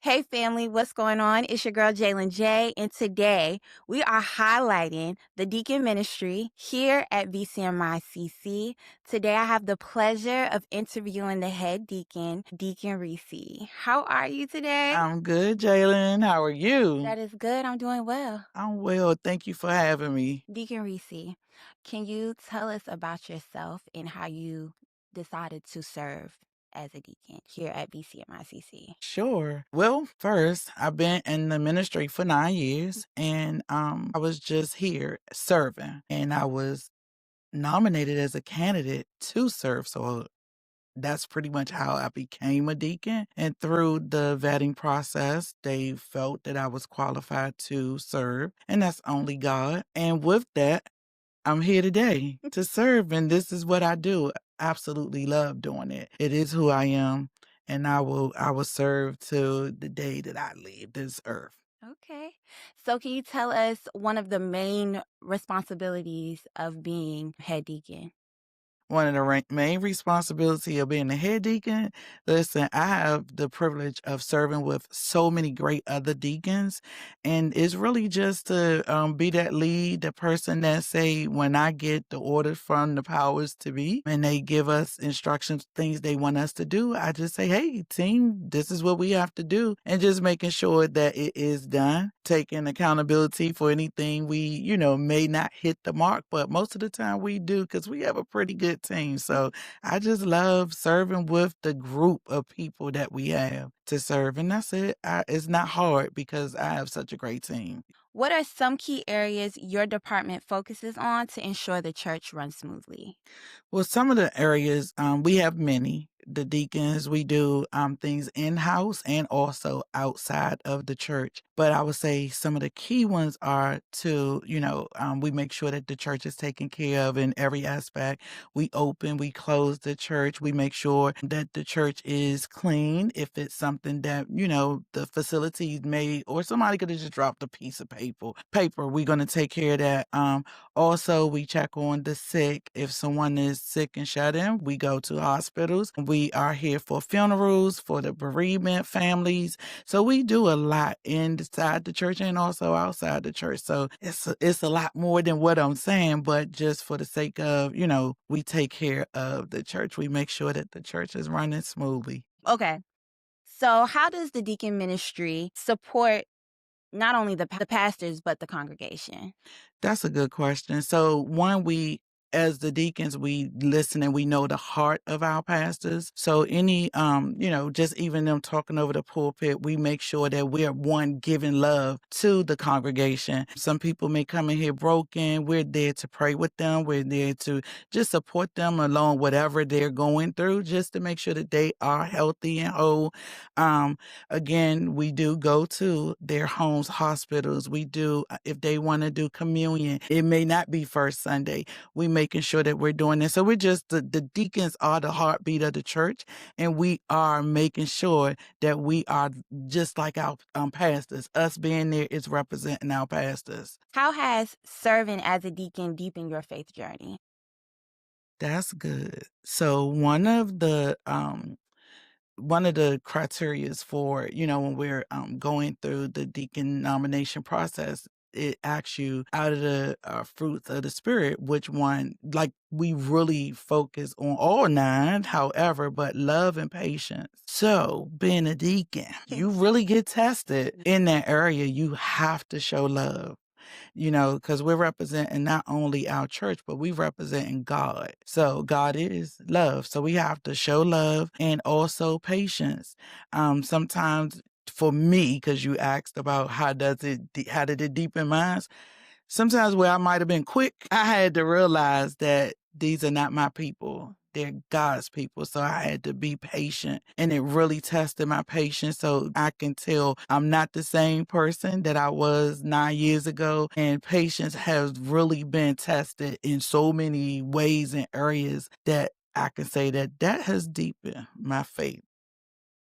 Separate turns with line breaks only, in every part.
Hey family, what's going on? It's your girl Jalen J, and today we are highlighting the Deacon Ministry here at VCMI-CC. Today I have the pleasure of interviewing the head deacon, Deacon Reese. How are you today?
I'm good, Jalen. How are you?
That is good. I'm doing well.
I'm well. Thank you for having me.
Deacon Reese, can you tell us about yourself and how you decided to serve as a deacon here at VCMI-CC?
Sure. Well, first, I've been in the ministry for 9 years, and I was just here serving, and I was nominated as a candidate to serve. So that's pretty much how I became a deacon. And through the vetting process, they felt that I was qualified to serve, and that's only God. And with that, I'm here today to serve, and this is what I do. Absolutely love doing it. It is who I am, and I will serve to the day that I leave this earth.
Okay. So can you tell us one of the main responsibilities of being head deacon?
One of the main responsibility of being the head deacon, listen, I have the privilege of serving with so many great other deacons, and it's really just to be that lead, the person that say when I get the orders from the powers to be, and they give us instructions, things they want us to do, I just say, hey, team, this is what we have to do, and just making sure that it is done, taking accountability for anything we, may not hit the mark, but most of the time we do because we have a pretty good team. So I just love serving with the group of people that we have to serve. And that's it. It's not hard because I have such a great team.
What are some key areas your department focuses on to ensure the church runs smoothly?
Well, some of the areas, we have many. The deacons, we do things in house and also outside of the church. But I would say some of the key ones are to, we make sure that the church is taken care of in every aspect. We open, we close the church. We make sure that the church is clean. If it's something that, the facilities made, or somebody could have just dropped a piece of paper, we're going to take care of that. Also, we check on the sick. If someone is sick and shut in, we go to hospitals. We are here for funerals, for the bereavement families. So we do a lot inside the church and also outside the church. So it's a lot more than what I'm saying, but just for the sake of, we take care of the church. We make sure that the church is running smoothly.
Okay. So how does the deacon ministry support not only the pastors, but the congregation?
That's a good question. So one, as the deacons, we listen and we know the heart of our pastors. So any, just even them talking over the pulpit, we make sure that we're one giving love to the congregation. Some people may come in here broken. We're there to pray with them. We're there to just support them along whatever they're going through, just to make sure that they are healthy and whole. Um, Again, we do go to their homes, hospitals. We do, if they want to do communion, it may not be first Sunday. We making sure that we're doing this. So we're just, the deacons are the heartbeat of the church, and we are making sure that we are just like our pastors. Us being there is representing our pastors.
How has serving as a deacon deepened your faith journey?
That's good. So one of the criterias for, when we're going through the deacon nomination process, it asks you out of the fruits of the spirit, which one, like we really focus on all nine, however, but love and patience. So being a deacon, you really get tested in that area. You have to show love, because we're representing not only our church, but we representing God. So God is love. So we have to show love and also patience. Sometimes for me, because you asked about how did it deepen minds? Sometimes where I might have been quick, I had to realize that these are not my people. They're God's people. So I had to be patient, and it really tested my patience. So I can tell I'm not the same person that I was 9 years ago. And patience has really been tested in so many ways and areas that I can say that has deepened my faith,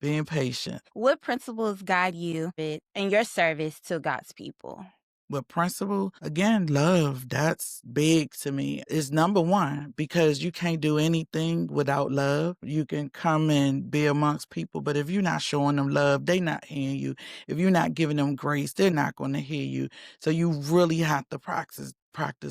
being patient.
What principles guide you in your service to God's people?
With principle, again, love, that's big to me. It's number one because you can't do anything without love. You can come and be amongst people, but if you're not showing them love, they not hearing you. If you're not giving them grace, they're not going to hear you. So you really have to practice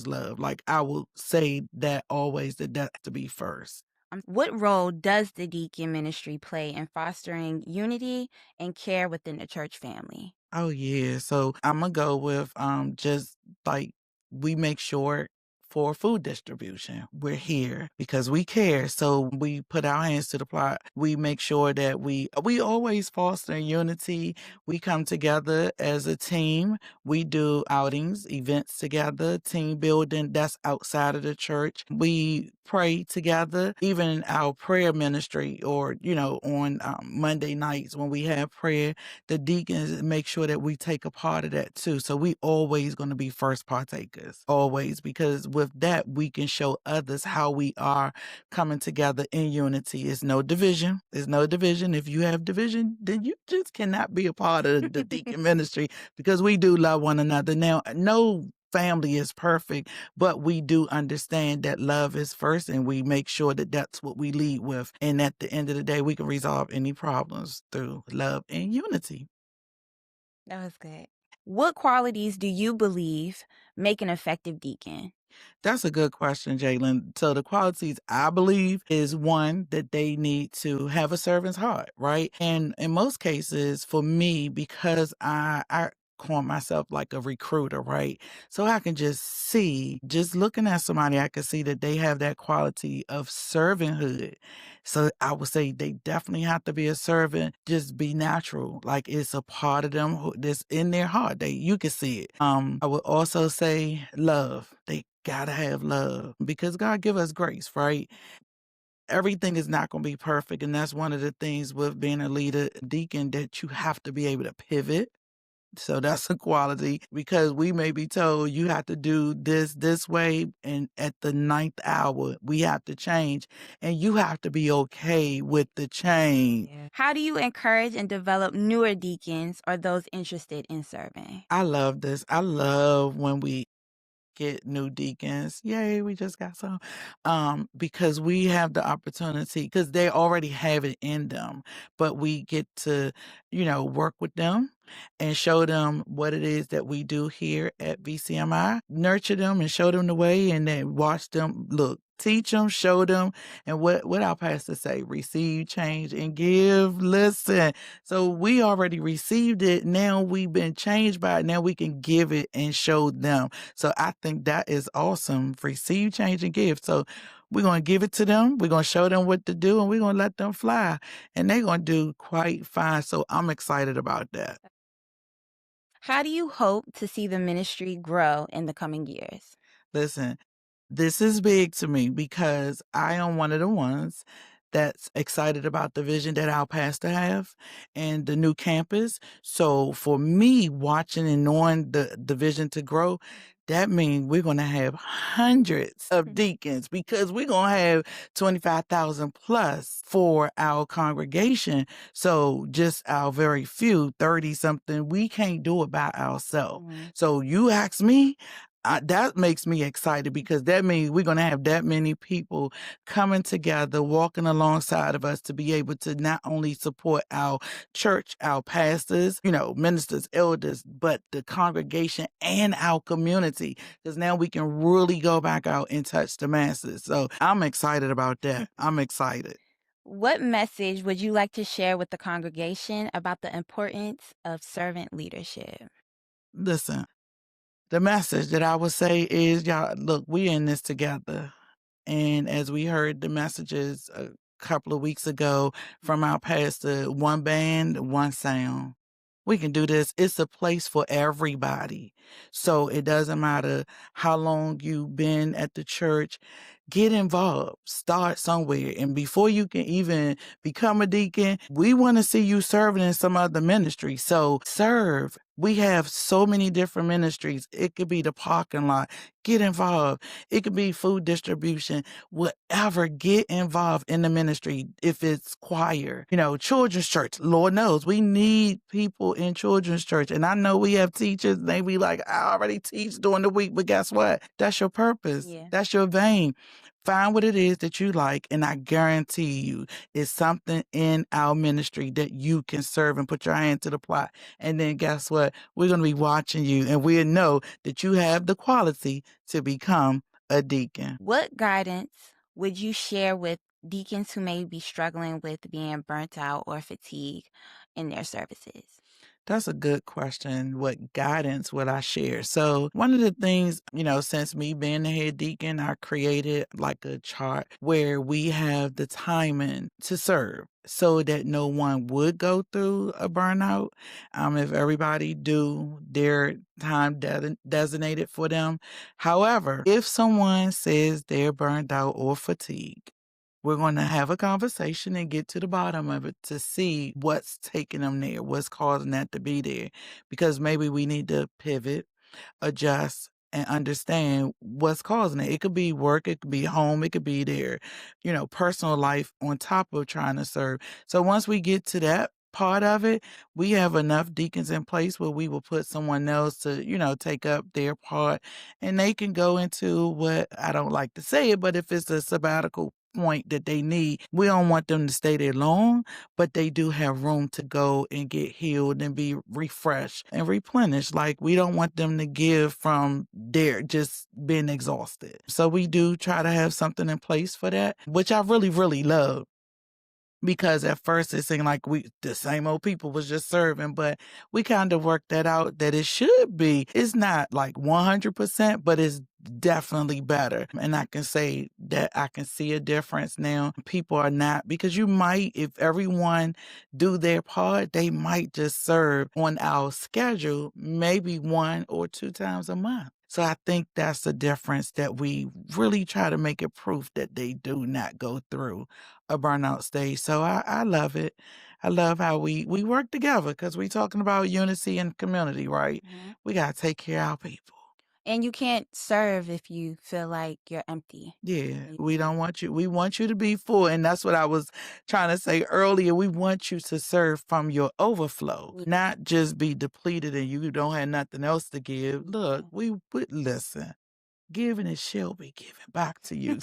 love. Like I will say that always that to be first.
What role does the deacon ministry play in fostering unity and care within the church family?
Oh yeah. So Imma go with just like we make sure for food distribution. We're here because we care. So we put our hands to the plot. We make sure that we always foster unity. We come together as a team. We do outings, events together, team building that's outside of the church. We pray together, even in our prayer ministry or, on Monday nights when we have prayer, the deacons make sure that we take a part of that too. So we always going to be first partakers, always, because with that we can show others how we are coming together in unity. It's no division. There's no division. If you have division, then you just cannot be a part of the deacon ministry because we do love one another. Now, no family is perfect, but we do understand that love is first and we make sure that that's what we lead with. And at the end of the day, we can resolve any problems through love and unity.
That was good. What qualities do you believe make an effective deacon?
That's a good question, Jalen. So the qualities I believe is one that they need to have a servant's heart, right? And in most cases, for me, because I call myself like a recruiter, right? So I can just see, just looking at somebody, I can see that they have that quality of servanthood. So I would say they definitely have to be a servant, just be natural. Like it's a part of them that's in their heart. You can see it. I would also say love. They gotta have love because God give us grace, right? Everything is not gonna be perfect. And that's one of the things with being a leader, deacon, that you have to be able to pivot. So that's a quality because we may be told you have to do this way. And at the ninth hour, we have to change and you have to be okay with the change.
Yeah. How do you encourage and develop newer deacons or those interested in serving?
I love this. I love when we get new deacons. Yay, we just got some. Because we have the opportunity, because they already have it in them, but we get to, work with them and show them what it is that we do here at VCMI, nurture them and show them the way and then watch them look. Teach them, show them, and what our pastor say: receive, change, and give. Listen, so we already received it. Now we've been changed by it. Now we can give it and show them. So I think that is awesome. Receive, change, and give. So we're going to give it to them. We're going to show them what to do and we're going to let them fly. And they're going to do quite fine. So I'm excited about that.
How do you hope to see the ministry grow in the coming years?
Listen, this is big to me because I am one of the ones that's excited about the vision that our pastor have and the new campus. So for me, watching and knowing the vision to grow, that means we're going to have hundreds of deacons because we're going to have 25,000 plus for our congregation. So just our very few, 30 something, we can't do it by ourselves. So you ask me, that makes me excited because that means we're going to have that many people coming together, walking alongside of us to be able to not only support our church, our pastors, ministers, elders, but the congregation and our community. Because now we can really go back out and touch the masses. So I'm excited about that. I'm excited.
What message would you like to share with the congregation about the importance of servant leadership?
Listen, the message that I would say is, y'all, look, we in this together. And as we heard the messages a couple of weeks ago from our pastor, one band, one sound. We can do this. It's a place for everybody. So it doesn't matter how long you've been at the church. Get involved. Start somewhere. And before you can even become a deacon, we want to see you serving in some other ministry. So serve. We have so many different ministries. It could be the parking lot. Get involved. It could be food distribution. Whatever. Get involved in the ministry. If it's choir, children's church. Lord knows we need people in children's church. And I know we have teachers. They be like, I already teach during the week. But guess what? That's your purpose.
Yeah.
That's your vein. Find what it is that you like, and I guarantee you it's something in our ministry that you can serve and put your hand to the plot. And then guess what? We're going to be watching you, and we'll know that you have the quality to become a deacon.
What guidance would you share with deacons who may be struggling with being burnt out or fatigued in their services?
That's a good question. What guidance would I share? So one of the things, since me being the head deacon, I created like a chart where we have the timing to serve so that no one would go through a burnout. If everybody do their time designated for them. However, if someone says they're burned out or fatigued, we're going to have a conversation and get to the bottom of it to see what's taking them there, what's causing that to be there. Because maybe we need to pivot, adjust, and understand what's causing it. It could be work, it could be home, it could be their, personal life on top of trying to serve. So once we get to that part of it, we have enough deacons in place where we will put someone else to, take up their part, and they can go into what, I don't like to say it, but if it's a sabbatical point that they need, we don't want them to stay there long, but they do have room to go and get healed and be refreshed and replenished. Like, we don't want them to give from there just being exhausted. So we do try to have something in place for that, which I really, really love. Because at first it seemed like the same old people was just serving, but we kind of worked that out that it should be. It's not like 100%, but it's definitely better. And I can say that I can see a difference now. People are not, because you might, if everyone do their part, they might just serve on our schedule maybe 1 or 2 times a month. So I think that's the difference, that we really try to make it proof that they do not go through a burnout stage. So I love it. I love how we work together, because we're talking about unity and community, right?
Mhm.
We got to take care of our people.
And you can't serve if you feel like you're empty.
Yeah,
You
we
know?
don't want you. We want you to be full. And that's what I was trying to say earlier. We want you to serve from your overflow,
Yeah.
not just be depleted and you don't have nothing else to give. Look, listen. Giving it shall be given back to you.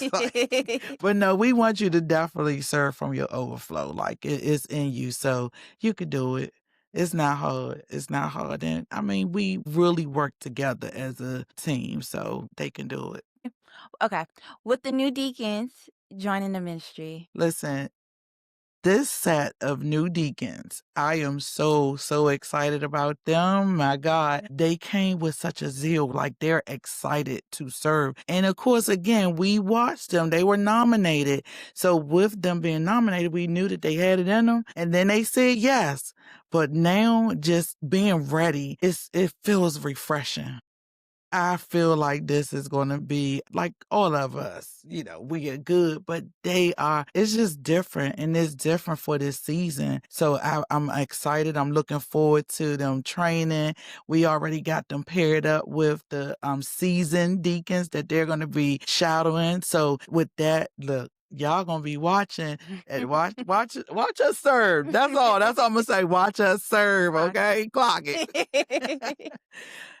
But no, we want you to definitely serve from your overflow. Like, it's in you. So you could do it. It's not hard. It's not hard. And I mean, we really work together as a team, so they can do it.
Okay. With the new deacons joining the ministry.
Listen, this set of new deacons, I am so, so excited about them. My God, they came with such a zeal, like they're excited to serve. And of course, again, we watched them. They were nominated. So with them being nominated, we knew that they had it in them. And then they said yes. But now just being ready, it feels refreshing. I feel like this is going to be like all of us, we are good, but it's just different, and it's different for this season. So I'm excited. I'm looking forward to them training. We already got them paired up with the seasoned deacons that they're going to be shadowing. So with that, look, y'all gonna be watching and watch us serve. That's all. That's all I'm gonna say. Watch us serve, okay? Clock it.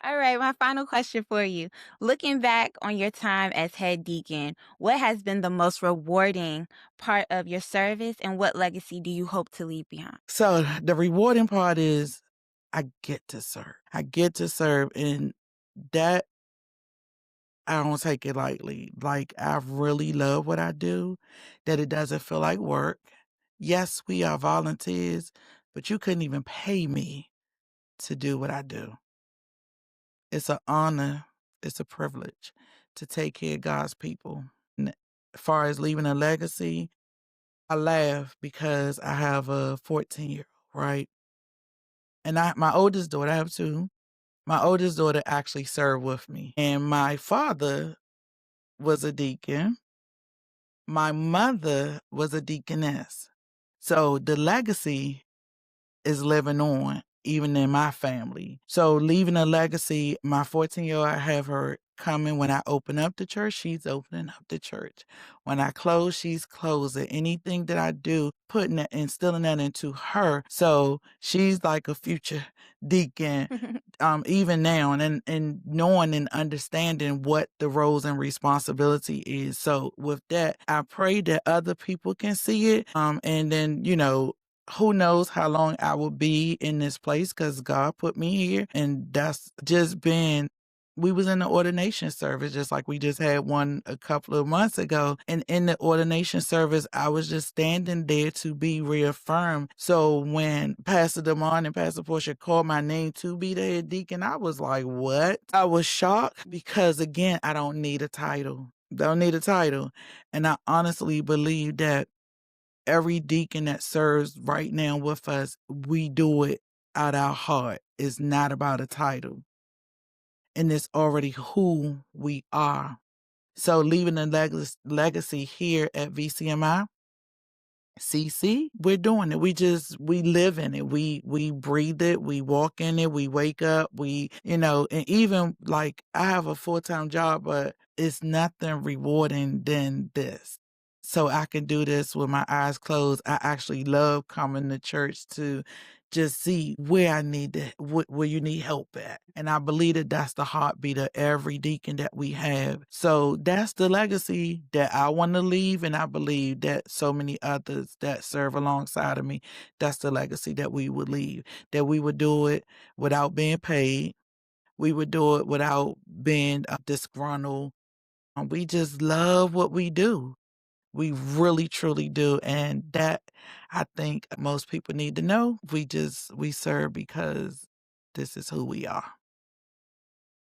All right, my final question for you. Looking back on your time as head deacon, what has been the most rewarding part of your service, and what legacy do you hope to leave behind?
So the rewarding part is I get to serve. I get to serve, and that, I don't take it lightly. Like, I really love what I do, that it doesn't feel like work. Yes, we are volunteers, but you couldn't even pay me to do what I do. It's an honor. It's a privilege to take care of God's people. And as far as leaving a legacy, I laugh because I have a 14-year-old, right? And my oldest daughter, I have 2. My oldest daughter actually served with me. And my father was a deacon. My mother was a deaconess. So the legacy is living on even in my family. So leaving a legacy, my 14-year-old, I have her coming. When I open up the church, she's opening up the church. When I close, she's closing. Anything that I do, putting that, instilling that into her. So she's like a future deacon, even now, and knowing and understanding what the roles and responsibility is. So with that, I pray that other people can see it. And then, who knows how long I will be in this place, because God put me here. And that's just been, we was in the ordination service, just like we just had one a couple of months ago. And in the ordination service, I was just standing there to be reaffirmed. So when Pastor Damon and Pastor Portia called my name to be the head deacon, I was like, what? I was shocked because, again, I don't need a title. Don't need a title. And I honestly believe that every deacon that serves right now with us, we do it out our heart. It's not about a title. And it's already who we are. So leaving a legacy here at VCMI, CC, we're doing it. We live in it. We breathe it. We walk in it. We wake up. And even like I have a full-time job, but it's nothing rewarding than this. So I can do this with my eyes closed. I actually love coming to church to just see where I need to, where you need help at. And I believe that that's the heartbeat of every deacon that we have. So that's the legacy that I want to leave. And I believe that so many others that serve alongside of me, that's the legacy that we would leave, that we would do it without being paid. We would do it without being disgruntled. We just love what we do. We really, truly do. And that, I think most people need to know. We serve because this is who we are.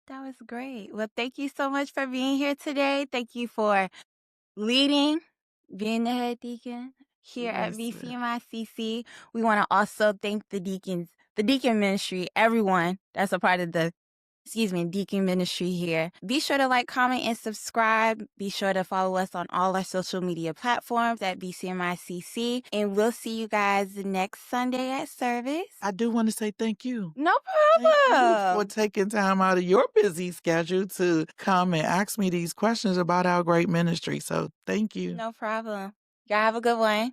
That was great. Well, thank you so much for being here today. Thank you for leading, being the head deacon here at
Yes.
VCMI-CC. We want to also thank the deacons, the Deacon Ministry, everyone that's a part of the Deacon Ministry here. Be sure to like, comment, and subscribe. Be sure to follow us on all our social media platforms at VCMI-CC. And we'll see you guys next Sunday at service.
I do want to say thank you.
No
Thank you for
problem.
taking time out of your busy schedule to come and ask me these questions about our great ministry. So thank you.
No problem. Y'all have a good one.